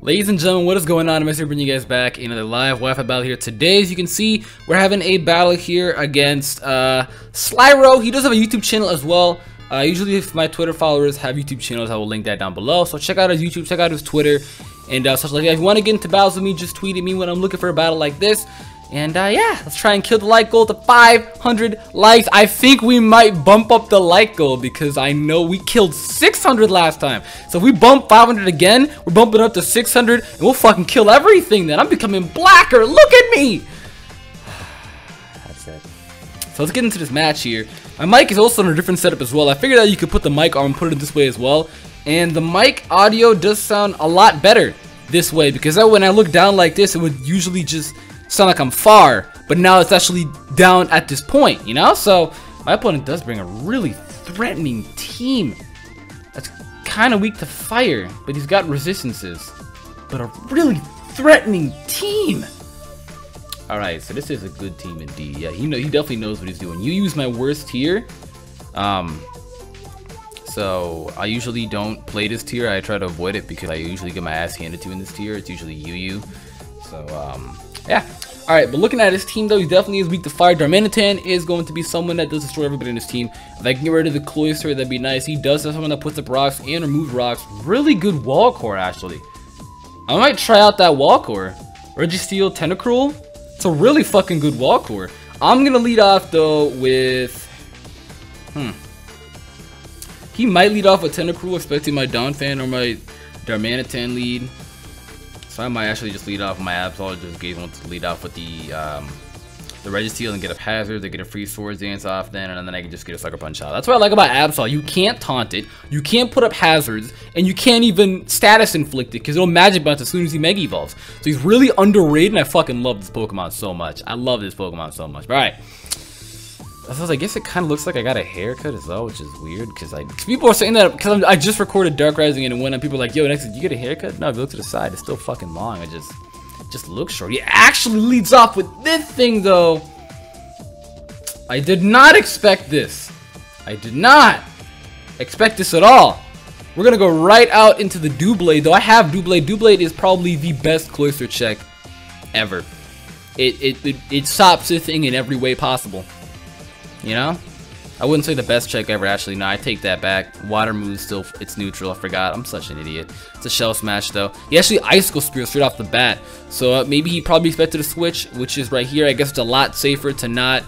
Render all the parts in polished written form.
Ladies and gentlemen, what is going on? I'm here bringing you guys back another live Wi-Fi battle here. Today, as you can see, we're having a battle here against Slyro. He does have a YouTube channel as well. Usually, if my Twitter followers have YouTube channels, I will link that down below. So check out his YouTube, check out his Twitter, and such like that. If you want to get into battles with me, just tweet at me when I'm looking for a battle like this. And yeah, let's try and kill the like goal to 500 likes. I think we might bump up the like goal because I know we killed 600 last time. So if we bump 500 again, we're bumping up to 600 and we'll fucking kill everything then. I'm becoming blacker. Look at me. That's it. So let's get into this match here. My mic is also in a different setup as well. I figured out you could put the mic on and put it this way as well. And the mic audio does sound a lot better this way because when I look down like this, it would usually just sound like I'm far, but now it's actually down at this point, you know? So my opponent does bring a really threatening team that's kind of weak to fire, but he's got resistances, but a really threatening team. All right, so this is a good team indeed. Yeah, he definitely knows what he's doing. You use my worst tier. So I usually don't play this tier. I try to avoid it because I usually get my ass handed to in this tier. It's usually Yu. So yeah. Alright, but looking at his team though, he definitely is weak to fire. Darmanitan is going to be someone that does destroy everybody in his team. If I can get rid of the Cloyster, that'd be nice. He does have someone that puts up rocks and removes rocks. Really good wall core, actually. I might try out that wall core. Registeel, Tentacruel. It's a really fucking good wall core. I'm gonna lead off though with he might lead off with Tentacruel, expecting my Donphan or my Darmanitan lead. So I might actually just lead off with my Absol. Just gave one to lead off with the Registeel and get up Hazard. They get a free Swords Dance off then, and then I can just get a Sucker Punch out. That's what I like about Absol. You can't taunt it, you can't put up Hazards, and you can't even status inflict it because it'll Magic Bounce as soon as he Mega Evolves. So he's really underrated, and I fucking love this Pokemon so much. I love this Pokemon so much. All right. I guess it kind of looks like I got a haircut as well, which is weird because people are saying that because I just recorded Dark Rising and when people are like, yo, next did you get a haircut? No, if you look to the side, it's still fucking long. It just looks short. He actually leads off with this thing though. I did not expect this. I did not expect this at all. We're gonna go right out into the Doublade though. I have Doublade. Doublade is probably the best Cloyster check ever. It stops this thing in every way possible. You know, I wouldn't say the best check ever. Actually, no, I take that back. Water moves still, it's neutral. I forgot. I'm such an idiot. It's a Shell Smash though. He actually Icicle Spear straight off the bat. So maybe he probably expected a switch, which is right here. I guess it's a lot safer to not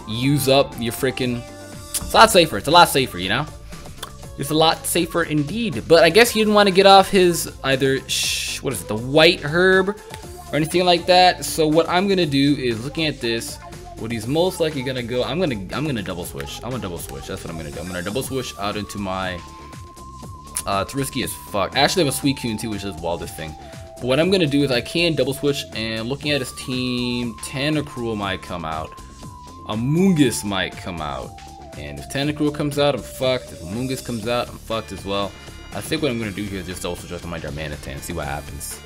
use up your freaking. It's a lot safer. It's a lot safer, you know. It's a lot safer indeed. But I guess he didn't want to get off his either what is it, the White Herb or anything like that. So what I'm gonna do is looking at this. What he's most likely gonna go, I'm gonna double switch. I'm gonna double switch. That's what I'm gonna do. I'm gonna double switch out into my. It's risky as fuck. Actually, I have a Suicune too, which does wall this thing. But what I'm gonna do is I can double switch, and looking at his team, Tentacruel might come out. Amoonguss might come out, and if Tentacruel comes out, I'm fucked. If Amoonguss comes out, I'm fucked as well. I think what I'm gonna do here is just double switch out to my Darmanitan, see what happens.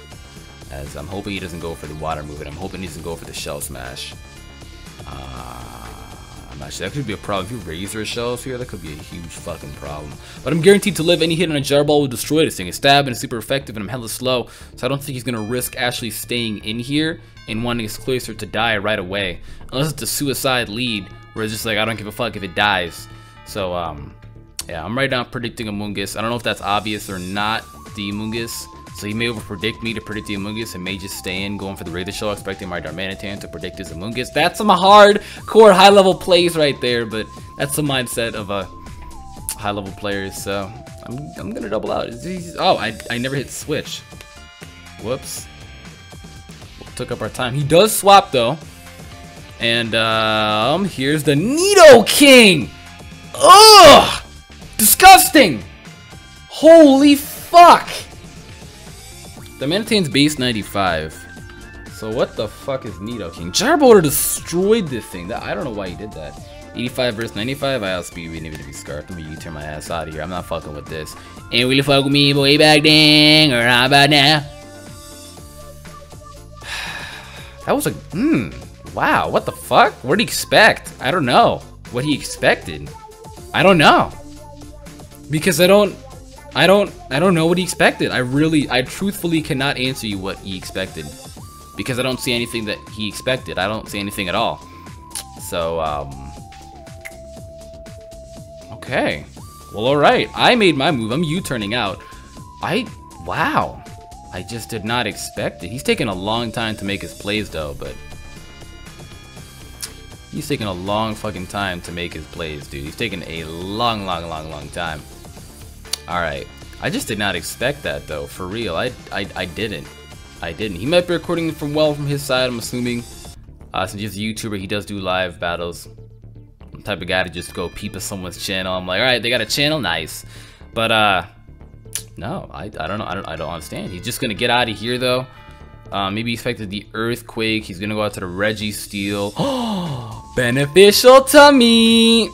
As I'm hoping he doesn't go for the water move, and I'm hoping he doesn't go for the Shell Smash. I'm actually, that could be a problem. If you Razor Shells here, that could be a huge fucking problem. But I'm guaranteed to live. Any hit on a Jar Ball will destroy this thing. It's stab and it's super effective, and I'm hella slow. So I don't think he's gonna risk actually staying in here and wanting his Cloyster to die right away. Unless it's a suicide lead, where it's just like, I don't give a fuck if it dies. So, yeah, I'm right now predicting Amoonguss. I don't know if that's obvious or not, the Amoonguss. So he may over-predict me to predict the Amoonguss and may just stay in going for the Razor Shell, expecting my Darmanitan to predict his Amoonguss. That's some hardcore high-level plays right there, but that's the mindset of a high-level player. So I'm gonna double out. Oh, I never hit switch. Whoops. Took up our time. He does swap though, and here's the Nidoking. Ugh, disgusting. Holy fuck. Darmanitan's base 95. So what the fuck is Nidoking? Jarboulder destroyed this thing. I don't know why he did that. 85 versus 95. I outspeed. We need to be scarfed. I'm gonna turn my ass out of here. I'm not fucking with this. Ain't really fuck with me, boy, back then. Or how about now? That was a wow. What the fuck? What did he expect? I don't know what he expected. I don't know because I don't I don't know what he expected. I truthfully cannot answer you what he expected, because I don't see anything that he expected. I don't see anything at all. So, okay. Well, alright. I made my move. I'm U-turning out. Wow. I just did not expect it. He's taking a long time to make his plays, though, but... He's taking a long fucking time to make his plays, dude. He's taking a long time. Alright. I just did not expect that, though. For real. I didn't. He might be recording from his side, I'm assuming. Since he's a YouTuber, he does do live battles. I'm the type of guy to just go peep at someone's channel. I'm like, alright, they got a channel? Nice. But, no, I don't know. I don't understand. He's just gonna get out of here, though. Maybe he expected the Earthquake. He's gonna go out to the Registeel. Oh, beneficial to me.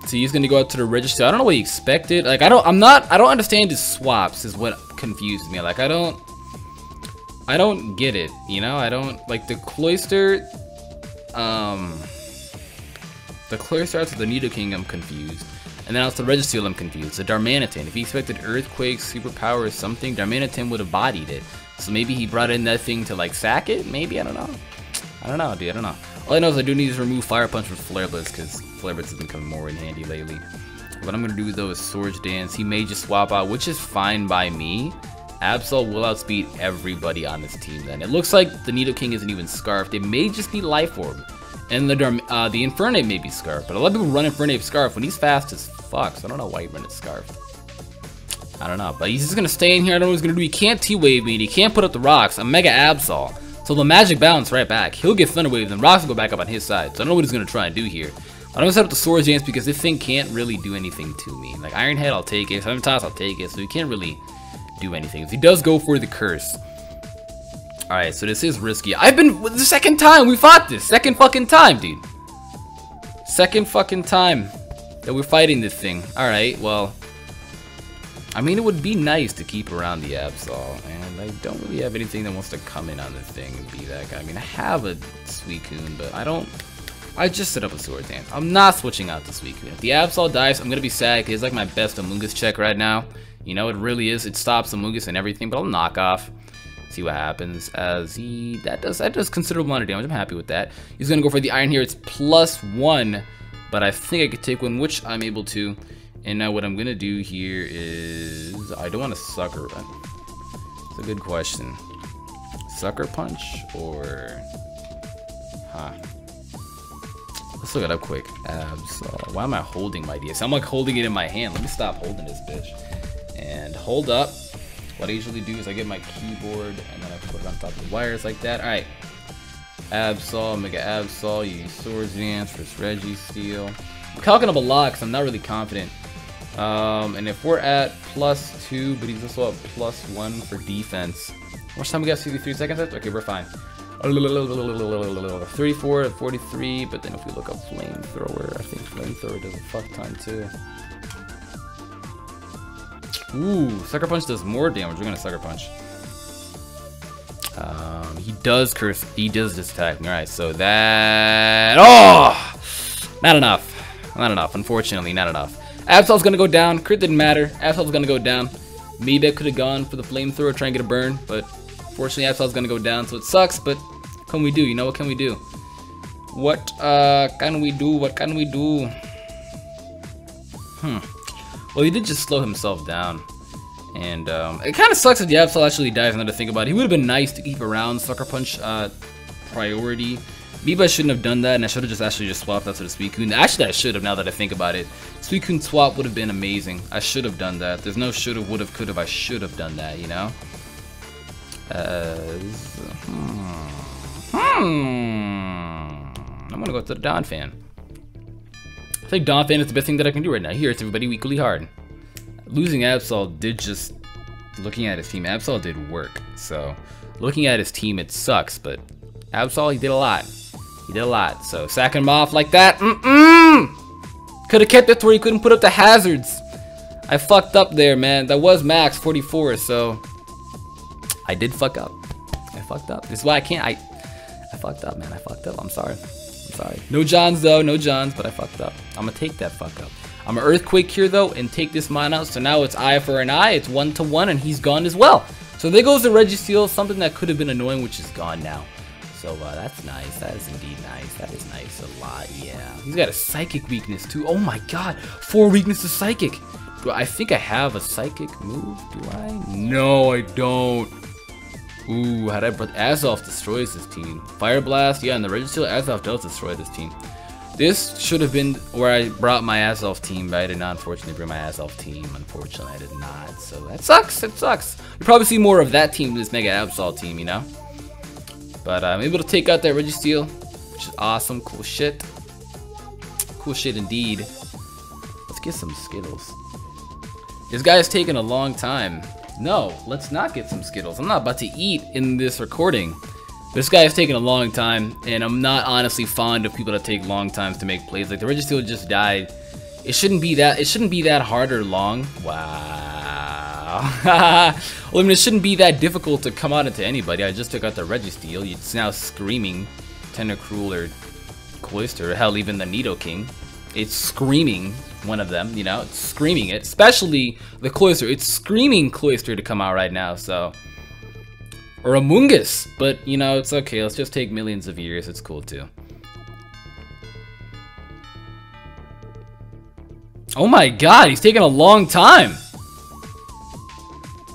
So he's gonna go out to the Registeel. I don't know what he expected. Like, I don't understand his swaps. Is what confuses me. Like, I don't get it. You know, I don't like the Cloyster. The Cloyster out to the Nidoking, I'm confused. And then out to the Registeel, I'm confused. The Darmanitan, if he expected Earthquake, Superpower, or something, Darmanitan would have bodied it. So maybe he brought in that thing to, like, sack it? Maybe? I don't know. I don't know, dude. I don't know. All I know is I do need to remove Fire Punch from Flare Blitz, because Flare Blitz has been coming more in handy lately. What I'm going to do, though, is Swords Dance. He may just swap out, which is fine by me. Absol will outspeed everybody on this team, then. It looks like the Nidoking isn't even Scarfed. It may just be Life Orb. And the Infernape may be Scarfed, but a lot of people run Infernape Scarf when he's fast as fuck, so I don't know why he run it Scarfed. I don't know, but he's just gonna stay in here. I don't know what he's gonna do. He can't T-Wave me, and he can't put up the rocks. I'm Mega Absol, so the magic bounce right back. He'll get Thunder Waves, and rocks will go back up on his side, so I don't know what he's gonna try and do here. I'm gonna set up the Swords Dance because this thing can't really do anything to me. Like, Iron Head, I'll take it. Toss, I'll take it, so he can't really do anything. If he does go for the Curse. Alright, so this is risky. The second time we fought this. Second fucking time, dude. Second fucking time that we're fighting this thing. Alright, well, I mean, it would be nice to keep around the Absol, and I don't really have anything that wants to come in on this thing and be that guy. I mean, I have a Suicune, but I just set up a Sword Dance. I'm not switching out the Suicune. If the Absol dies, I'm gonna be sad, because it's like my best Amoonguss check right now. You know, it really is. It stops Amoonguss and everything, but I'll knock off. See what happens as that does considerable amount of damage. I'm happy with that. He's gonna go for the Iron here. It's +1, but I think I could take one, which I'm able to. And now what I'm gonna do here is I don't want to Sucker Punch. It's a good question. Sucker Punch or let's look it up quick. Absol. Why am I holding my DS? I'm like holding it in my hand. Let me stop holding this bitch. And hold up. What I usually do is I get my keyboard and then I put it on top of the wires like that. Alright. Absol, Mega Absol, you use Swords Dance versus Registeel. I'm calcing up a lot because I'm not really confident. And if we're at +2, but he's also at +1 for defense. How much time we got? 63 seconds left? Okay, we're fine. 34 to 43, but then if we look up Flamethrower, I think Flamethrower does a fuck ton too. Ooh, Sucker Punch does more damage. We're gonna Sucker Punch. He does curse. He does just attack me. Alright, so that... Oh! Not enough. Not enough. Unfortunately, not enough. Absol's gonna go down. Crit didn't matter. Absol's gonna go down. Maybe I could have gone for the Flamethrower, try and get a burn, but fortunately Absol's gonna go down, so it sucks, but what can we do? You know, what can we do? What can we do? What can we do? Well, he did just slow himself down. And it kind of sucks that the Absol actually dies now to think about it. He would have been nice to keep around Sucker Punch priority. Maybe I shouldn't have done that, and I should have just swapped out to the Suicune. Actually, I should have, now that I think about it. Suicune swap would have been amazing. I should have done that. There's no should have, would have, could have. I should have done that, you know? I'm gonna go to the Donphan. I think Donphan is the best thing that I can do right now. He hurts everybody equally hard. Losing Absol did just... Looking at his team, Absol did work. So, looking at his team, it sucks, but Absol, he did a lot. He did a lot. So, sacking him off like that, could have kept it to where he couldn't put up the hazards. I fucked up there, man. That was max 44, so... I did fuck up. I fucked up. This is why I can't... I fucked up, man. I fucked up. I'm sorry. I'm sorry. No Johns, though. No Johns, but I fucked up. I'm gonna take that fuck up. I'm an Earthquake here though and take this mine out. So now it's eye for an eye. It's 1-1 and he's gone as well. So there goes the Registeel, something that could have been annoying, which is gone now. So that's nice. That is indeed nice. That is nice a lot. Yeah. He's got a Psychic weakness too. Oh my god. 4 weakness to Psychic. I think I have a Psychic move. Do I? No, I don't. Ooh, had I brought Azelf destroys this team. Fire Blast, yeah, and the Registeel Azelf does destroy this team. This should have been where I brought my Azelf team, but I did not unfortunately bring my Azelf team. Unfortunately, I did not. So that sucks. It sucks. You'll probably see more of that team than this Mega Absol team, you know? But I'm able to take out that Registeel, which is awesome. Cool shit. Cool shit indeed. Let's get some Skittles. This guy's taking a long time. No, let's not get some Skittles. I'm not about to eat in this recording. This guy is taking a long time, and I'm not honestly fond of people that take long times to make plays. Like the Registeel just died. It shouldn't be that hard or long. Wow. Well, I mean, it shouldn't be that difficult to come out into anybody. I just took out the Registeel. It's now screaming Tentacruel or Cloyster. Hell, even the Nidoking. It's screaming one of them, you know, it's screaming it, especially the Cloyster. It's screaming Cloyster to come out right now, so. Or Amoonguss, but you know, it's okay. Let's just take millions of years. It's cool too. Oh my god, he's taking a long time.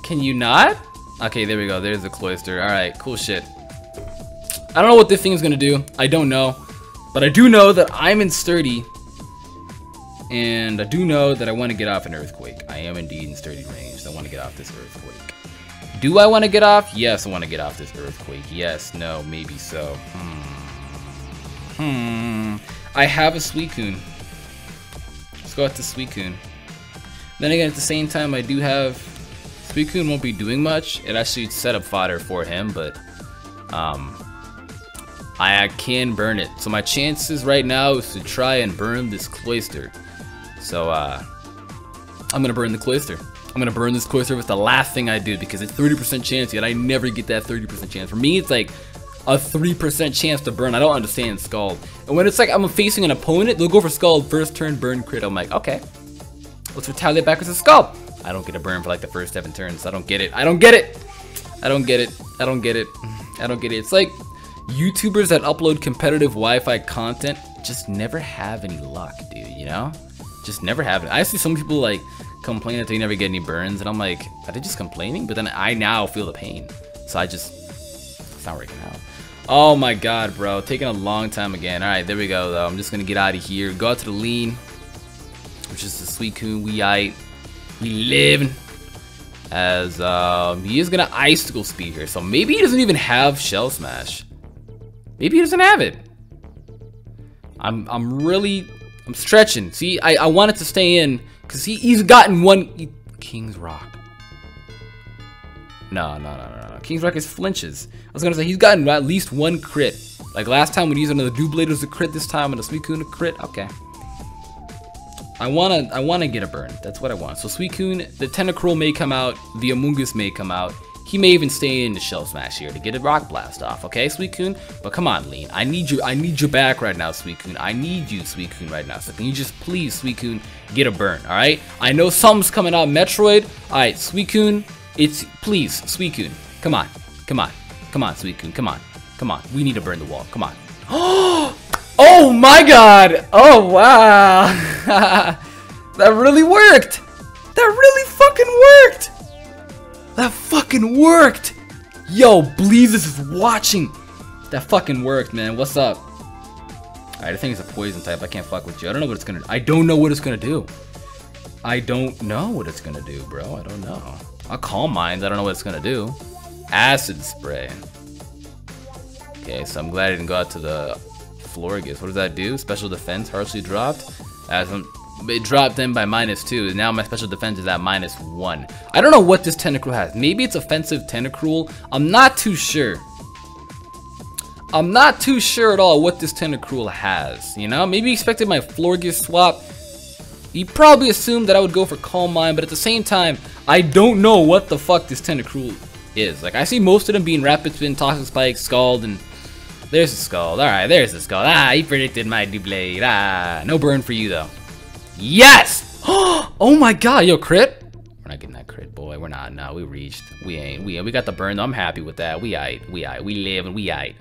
Can you not? Okay, there we go. There's the Cloyster. Alright, cool shit. I don't know what this thing is gonna do. I don't know. But I do know that I'm in Sturdy. And I do know that I want to get off an Earthquake. I am indeed in Sturdy range. I want to get off this Earthquake. Do I want to get off? Yes, I want to get off this Earthquake. Yes, no, maybe so. I have a Suicune. Let's go out to Suicune. Then again, at the same time, I do have... Suicune won't be doing much. It actually set up fodder for him, but... I can burn it. So my chances right now is to try and burn this Cloyster. So, I'm gonna burn the Cloyster. I'm gonna burn this Cloyster with the last thing I do because it's 30% chance, yet I never get that 30% chance. For me, it's like a 3% chance to burn. I don't understand Scald. And when it's like I'm facing an opponent, they'll go for Scald first turn, burn, crit. I'm like, okay, let's retaliate back with a Scald. I don't get a burn for like the first 7 turns. I don't get it. I don't get it. I don't get it. I don't get it. I don't get it. It's like YouTubers that upload competitive Wi-Fi content just never have any luck, dude, you know? Just never have it. I see some people like complain that they never get any burns, and I'm like, are they just complaining? But then I now feel the pain. So it's not working out. Oh my god, bro. Taking a long time again. Alright, there we go, though. I'm just gonna get out of here. Go out to the lean, which is the Suicune. We live. As he is gonna Icicle Speed here. So maybe he doesn't even have Shell Smash. Maybe he doesn't have it. I'm stretching. See, I wanted to stay in because he's gotten one King's Rock. No. King's Rock is flinches. I was gonna say he's gotten at least 1 crit. Like last time when he used another Doublade was a crit. This time on a Suicune a crit. Okay. I wanna get a burn. That's what I want. So Suicune, the Tentacruel may come out. The Amoonguss may come out. He may even stay in the Shell Smash here to get a Rock Blast off, okay, Suicune? But come on, Lean. I need your back right now, Suicune. I need you, Suicune, right now. So can you just please, Suicune, get a burn, alright? I know something's coming out, Metroid. Alright, Suicune, please, Suicune. Come on, Suicune, come on. We need to burn the wall, come on. Oh my god! Oh, wow! That really worked! That really fucking worked! That fucking worked! Yo, Bleezes is watching! That fucking worked, man. What's up? Alright, I think it's a poison type. I can't fuck with you. I don't know what it's gonna do. I don't know what it's gonna do. I don't know what it's gonna do, bro. I don't know. I'll Calm Mind. I don't know what it's gonna do. Acid Spray. Okay, so I'm glad I didn't go out to the Florges. What does that do? Special defense harshly dropped. It dropped in by -2. Now my special defense is at -1. I don't know what this Tentacruel has. Maybe it's offensive Tentacruel. I'm not too sure. I'm not too sure at all what this Tentacruel has. You know, maybe he expected my Florges swap. He probably assumed that I would go for Calm Mind, but at the same time, I don't know what the fuck this Tentacruel is. Like, I see most of them being Rapid Spin, Toxic Spike, Scald, and there's the Scald. Alright, there's the Scald. Ah, he predicted my Doublade. Ah, no burn for you, though. Yes! Oh my god, yo, crit? We're not getting that crit, boy. We're not. No, we reached. We ain't. We got the burn, though. I'm happy with that. We aight. We live and we aight.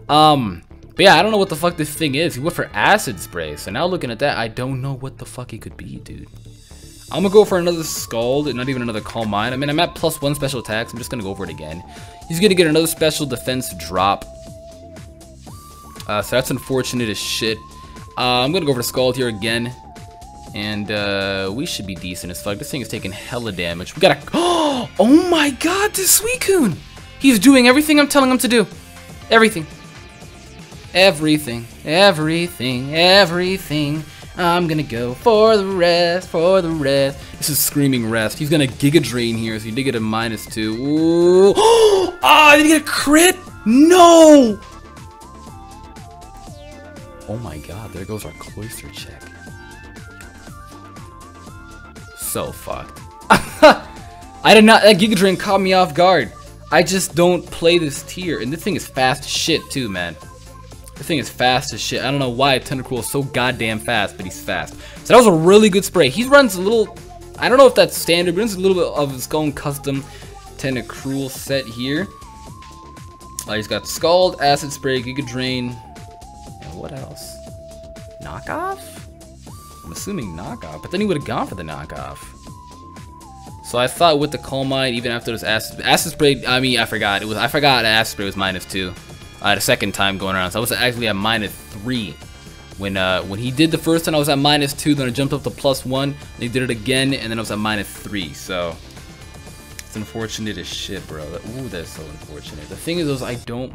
But yeah, I don't know what the fuck this thing is. He went for acid spray. So now looking at that, I don't know what the fuck he could be, dude. I'm gonna go for another Scald, not even another Calm Mind. I mean, I'm at +1 special attacks. I'm just gonna go for it again. He's gonna get another special defense drop. So that's unfortunate as shit. I'm gonna go for Scald here again. And we should be decent as fuck. This thing is taking hella damage. We gotta. Oh my god, this Suicune! He's doing everything I'm telling him to do. Everything. Everything. Everything. Everything. I'm gonna go for the rest. For the rest. This is screaming rest. He's gonna Giga Drain here, so he did get a -2. Ooh. Ah, did he get a crit? No! Oh my god, there goes our Cloyster check. So fucked. I did not. That Giga Drain caught me off guard. I just don't play this tier, and this thing is fast as shit too, man. This thing is fast as shit. I don't know why Tentacruel is so goddamn fast, but he's fast. So that was a really good spray. He runs a little. I don't know if that's standard, but it's a little bit of his own custom Tentacruel set here. He's got Scald, Acid Spray, Giga Drain, and what else? Knockoff? I'm assuming knockoff, but then he would have gone for the knockoff. So I thought with the Calm Mind, even after this acid spray, I mean, I forgot acid spray was -2. The second time going around, so I was actually at -3 when he did the first time. I was at -2, then I jumped up to +1. And he did it again, and then I was at -3. So it's unfortunate as shit, bro. Ooh, that's so unfortunate. The thing is, I don't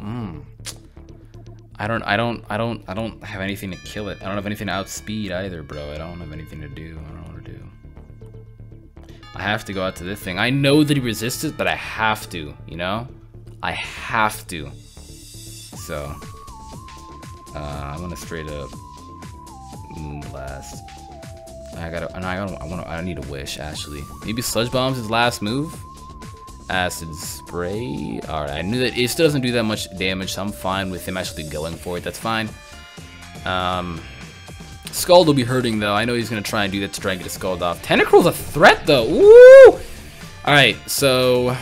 have anything to kill it. I don't have anything to outspeed either, bro. I don't have anything to do. I don't know what to do. I have to go out to this thing. I know that he resists it, but I have to, you know? I have to. So, I'm gonna straight up Moonblast. I need a wish, actually. Maybe Sludge Bomb's his last move? Acid Spray. Alright, I knew that it still doesn't do that much damage, so I'm fine with him actually going for it. That's fine. Scald will be hurting, though. I know he's going to try and do that to try and get his Scald off. Tentacruel's a threat, though. Woo! Alright, so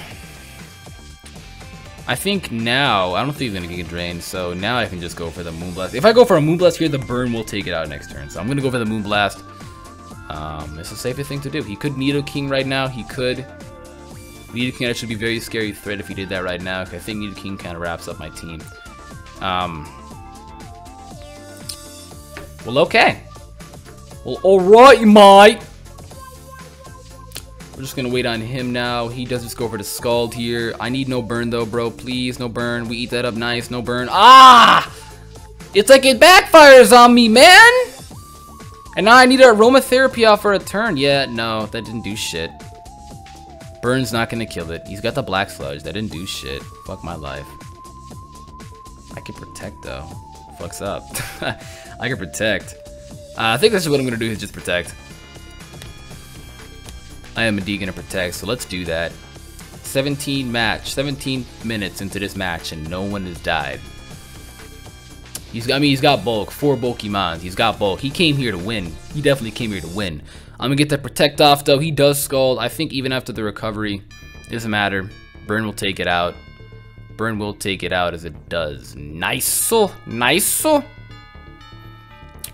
I think now, I don't think he's going to get drained, so now I can just go for the Moonblast. If I go for a Moonblast here, the burn will take it out next turn. So I'm going to go for the Moonblast. It's the safest thing to do. He could Nidoking right now. He could. Nidoking actually be a very scary threat if he did that right now. I think Nidoking kind of wraps up my team. Well, okay. Well, alright, mate. We're just gonna wait on him now. He does just go for the Scald here. I need no burn though, bro. Please, no burn. We eat that up nice. No burn. Ah! It's like it backfires on me, man! And now I need an aromatherapy off for a turn. Yeah, no, that didn't do shit. Burn's not gonna kill it. He's got the Black Sludge. That didn't do shit. Fuck my life. I can protect though. Fucks up. I can protect. I think that's what I'm gonna do is just protect. I am indeed gonna protect, so let's do that. 17 minutes into this match and no one has died. He's got bulk, 4 bulky mons. He's got bulk. He came here to win. He definitely came here to win. I'm gonna get that protect off though. He does Scald. I think even after the recovery, it doesn't matter. Burn will take it out. Burn will take it out as it does. Nice. Nice.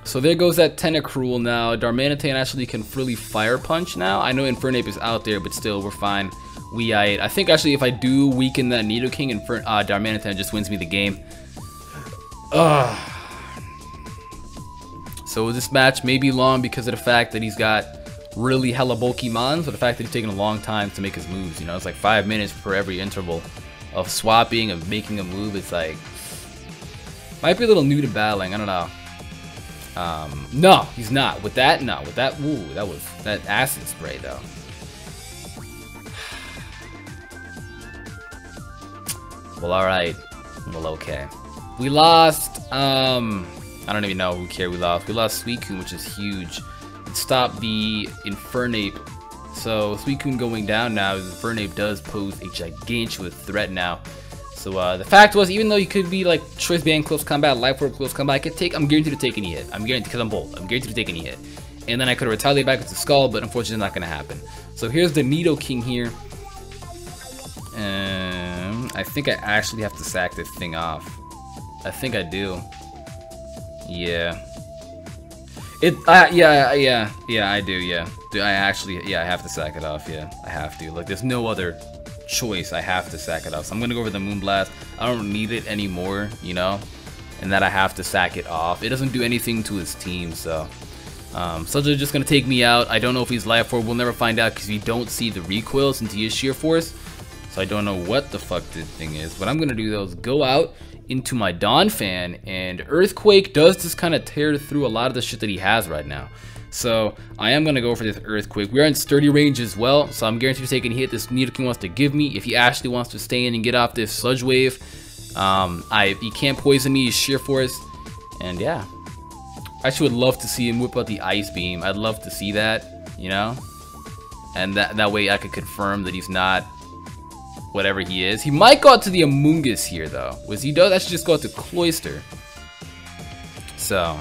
So there goes that Tentacruel now. Darmanitan actually can freely Fire Punch now. I know Infernape is out there, but still, we're fine. I think actually if I do weaken that Nidoking, Darmanitan just wins me the game. So this match may be long because of the fact that he's got really hella bulky mons, but the fact that he's taking a long time to make his moves. You know, it's like 5 minutes for every interval of swapping, of making a move. It's like, might be a little new to battling. I don't know. No, he's not. With that, no. With that, ooh, that was that acid spray though. Well, all right. Well, okay. We lost. I don't even know who cared. We lost Suicune, which is huge. It stopped the Infernape. So Suicune going down now. Infernape does pose a gigantic threat now. So the fact was, even though he could be like Choice Band close combat, Life Orb close combat, I'm guaranteed to take any hit. I'm guaranteed because I'm bold. I'm guaranteed to take any hit. and then I could retaliate back with the Skull, but unfortunately not gonna happen. So here's the Nidoking here. I think I actually have to sack this thing off. I think I do. Yeah. Yeah, I do, yeah. I actually, yeah, I have to sack it off, yeah. I have to. Like, there's no other choice. I have to sack it off. So I'm gonna go over the Moonblast. I don't need it anymore, you know? And that I have to sack it off. It doesn't do anything to his team, so... Sludge just gonna take me out. I don't know if he's Life Orb. We'll never find out because we don't see the recoil since he is Sheer Force. So I don't know what the fuck this thing is. What I'm gonna do though is go out into my Donphan, and Earthquake does just kind of tear through a lot of the shit that he has right now. So I am gonna go for this Earthquake. We are in sturdy range as well, so I'm guaranteed to take any hit this Nidoking wants to give me. If he actually wants to stay in and get off this Sludge Wave, he can't poison me. He's Sheer Force, and yeah. I actually would love to see him whip out the Ice Beam. I'd love to see that, you know? And that way I could confirm that he's not whatever he is. He might go out to the Amoonguss here, though. Which he does actually just go out to Cloyster. So,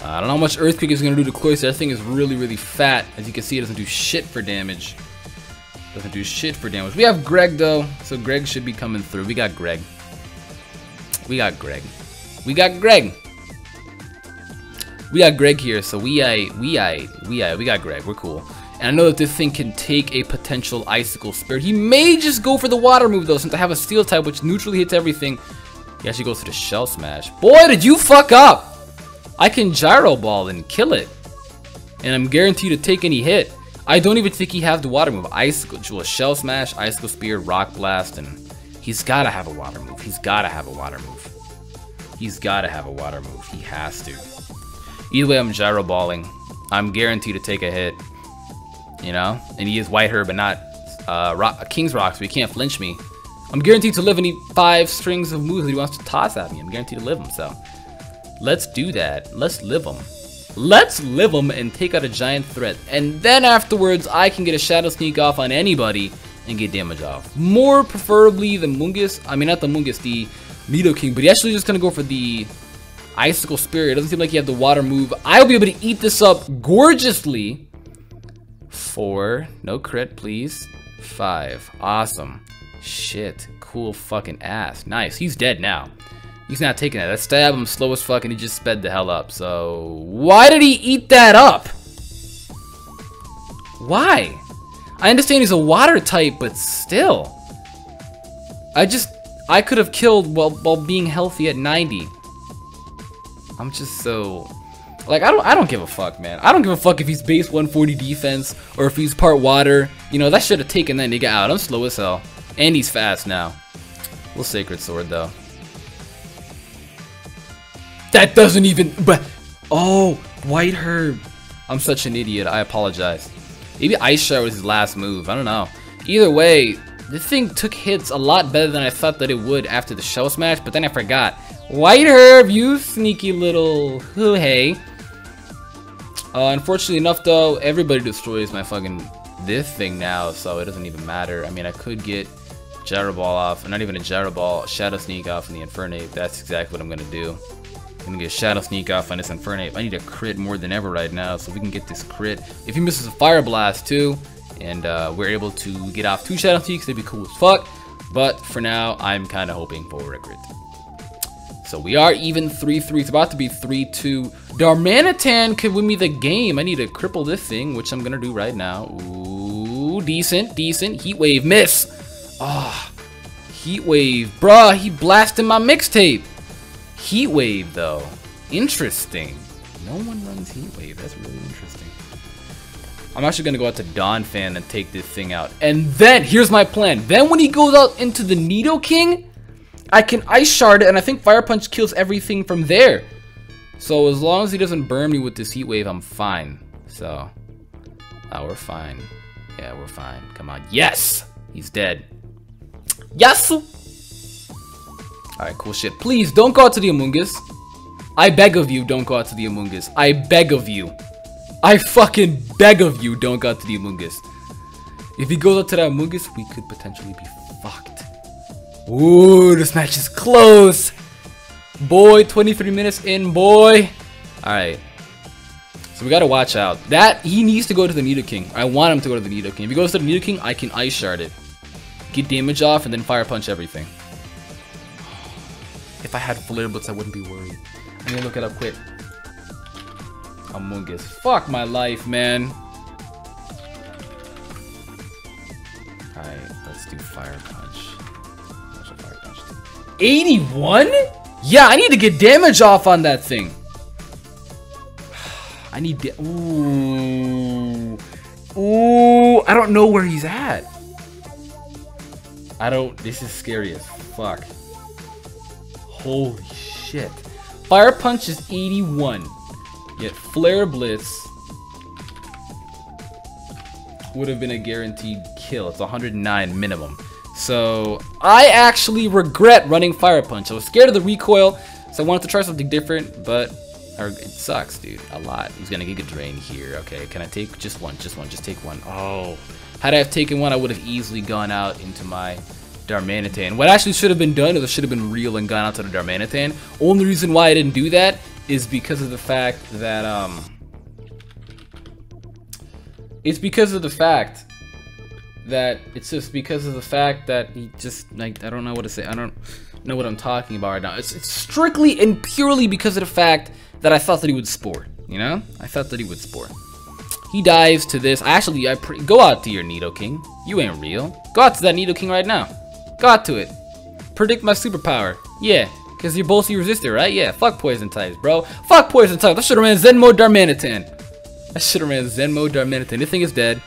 I don't know how much Earthquake is going to do to Cloyster. That thing is really, really fat. As you can see, it doesn't do shit for damage. Doesn't do shit for damage. We have Greg, though. So Greg should be coming through. We got Greg. We got Greg. We got Greg. We got Greg here, so we got Greg. We're cool. And I know that this thing can take a potential Icicle Spirit. He may just go for the Water move though, since I have a Steel type which neutrally hits everything. He actually goes for the Shell Smash. Boy, did you fuck up! I can Gyro Ball and kill it, and I'm guaranteed to take any hit. I don't even think he has the Water move. Icicle, Shell Smash, Icicle Spear, Rock Blast, and he's gotta have a Water move. He's gotta have a Water move. He's gotta have a Water move. He has to. Either way, I'm Gyro Balling. I'm guaranteed to take a hit, you know? And he is White Herb and not King's Rock, so he can't flinch me. I'm guaranteed to live any 5 strings of moves that he wants to toss at me. I'm guaranteed to live them, so let's do that. Let's live them. Let's live them and take out a giant threat. And then afterwards, I can get a Shadow Sneak off on anybody and get damage off. More preferably the Mungus. I mean, not the Mungus, the Nidoking, but he actually just gonna go for the Icicle Spirit. It doesn't seem like he had the Water move. I'll be able to eat this up gorgeously. 4. No crit, please. 5. Awesome. Shit. Cool fucking ass. Nice. He's dead now. He's not taking that. That stab him slow as fuck and he just sped the hell up. So, why did he eat that up? Why? I understand he's a Water type, but still. I could have killed while being healthy at 90. I'm just so, like, I don't give a fuck, man. I don't give a fuck if he's base 140 defense or if he's part Water. You know, that should have taken that nigga out. I'm slow as hell. And he's fast now. We'll Sacred Sword, though. That doesn't even, but, oh, White Herb. I'm such an idiot. I apologize. Maybe Ice Shower was his last move. I don't know. Either way, this thing took hits a lot better than I thought that it would after the Shell Smash, but then I forgot. White Herb, you sneaky little hoo-hey. Unfortunately enough though, everybody destroys my fucking this thing now, so it doesn't even matter. I mean, I could get Gyro Ball off, or not even a Gyro Ball, Shadow Sneak off in the Infernape. That's exactly what I'm gonna do. I'm gonna get Shadow Sneak off on this Infernape. I need a crit more than ever right now, so we can get this crit. If he misses a Fire Blast too, and we're able to get off 2 Shadow Sneaks, it'd be cool as fuck. But for now, I'm kind of hoping for a crit. So we are even 3-3. It's about to be 3-2. Darmanitan could win me the game. I need to cripple this thing, which I'm gonna do right now. Ooh, decent. Heat Wave, miss. Ah, Heat Wave, bruh. He blasted my mixtape. Heat Wave though, interesting. No one runs Heat Wave. That's really interesting. I'm actually gonna go out to Donphan and take this thing out. And then here's my plan. Then when he goes out into the Nidoking, I can Ice Shard it, and I think Fire Punch kills everything from there. So as long as he doesn't burn me with this Heat Wave, I'm fine. So, we're fine. Yeah, we're fine. Come on. Yes! He's dead. Yes! Alright, cool shit. Please, don't go out to the Amoonguss. I beg of you, don't go out to the Amoonguss. I beg of you. I fucking beg of you, don't go out to the Amoonguss. If he goes out to the Amoonguss, we could potentially be fucked. Ooh, this match is close. Boy, 23 minutes in, boy. Alright. So we gotta watch out. That he needs to go to the Nidoking. I want him to go to the Nidoking. If he goes to the Nidoking, I can Ice Shard it, get damage off, and then Fire Punch everything. If I had Flare Blitz, I wouldn't be worried. I'm gonna look it up quick. Amoonguss. Fuck my life, man. Alright, let's do Fire Punch. What's a Fire Punch do? 81? Yeah, I need to get damage off on that thing. I need ooh. Ooh, I don't know where he's at. This is scary as fuck. Holy shit. Fire Punch is 81. Yet Flare Blitz would have been a guaranteed kill. It's 109 minimum. So I actually regret running Fire Punch. I was scared of the recoil, so I wanted to try something different, but it sucks, dude, a lot. He's gonna Giga Drain here. Okay, can I take just one? Just take one. Oh, had I have taken one, I would have easily gone out into my Darmanitan. What actually should have been done is I should have been real and gone out to the Darmanitan. Only reason why I didn't do that is because of the fact that he just, like, I don't know what to say. I don't know what I'm talking about right now. It's strictly and purely because of the fact that I thought that he would Spore, you know? I thought that he would Spore. He dives to this. Go out to your Nidoking. You ain't real. Go out to that Nidoking right now. Go out to it. Predict my superpower. Yeah, because you're both resistant, right? Yeah, fuck poison types, bro. Fuck poison types. I should have ran Zenmo Darmanitan. This thing is dead.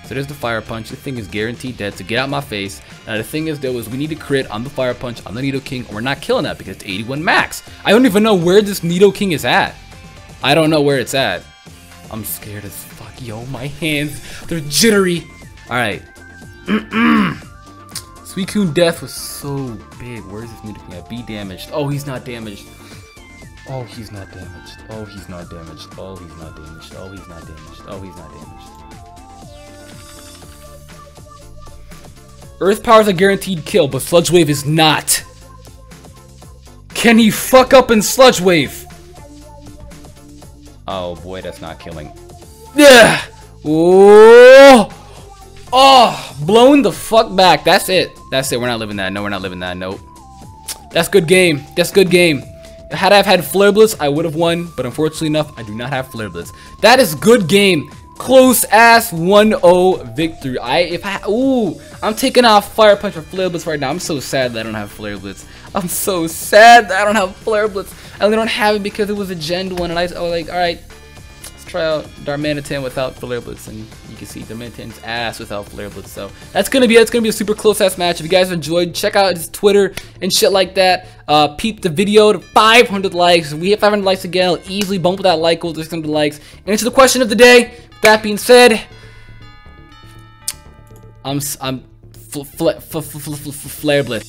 So there's the Fire Punch. This thing is guaranteed dead, so get out my face. Now the thing is, though, is we need to crit on the Fire Punch on the Nidoking, or we're not killing that because it's 81 max. I don't even know where this Nidoking is at. I don't know where it's at. I'm scared as fuck. Yo, my hands, they're jittery. Alright. Suicune Death was so big. Where is this Nidoking at? Be damaged. Oh, he's not damaged. Oh, he's not damaged. Oh, he's not damaged. Oh, he's not damaged. Oh, he's not damaged. Oh, he's not damaged. Earth Power is a guaranteed kill, but Sludge Wave is not. Can he fuck up in Sludge Wave? Oh boy, that's not killing. Yeah. Oh. Oh, blown the fuck back. That's it. That's it. We're not living that. No, we're not living that. Nope. That's good game. That's good game. Had I had Flare Blitz, I would have won, but unfortunately enough, I do not have Flare Blitz. That is good game. Close ass 1-0 victory. I'm taking off Fire Punch for Flare Blitz right now. I'm so sad that I don't have Flare Blitz. I'm so sad that I don't have Flare Blitz. I only don't have it because it was a Gen 1, and I was like, alright, let's try out Darmanitan without Flare Blitz, and you can see Darmanitan's ass without Flare Blitz. So that's gonna be it. It's gonna be a super close ass match. If you guys enjoyed, check out his Twitter and shit like that. Peep the video to 500 likes. If we hit 500 likes again, I'll easily bump that like goal to 600 likes. Answer the question of the day. That being said, I'm Flare Blitz.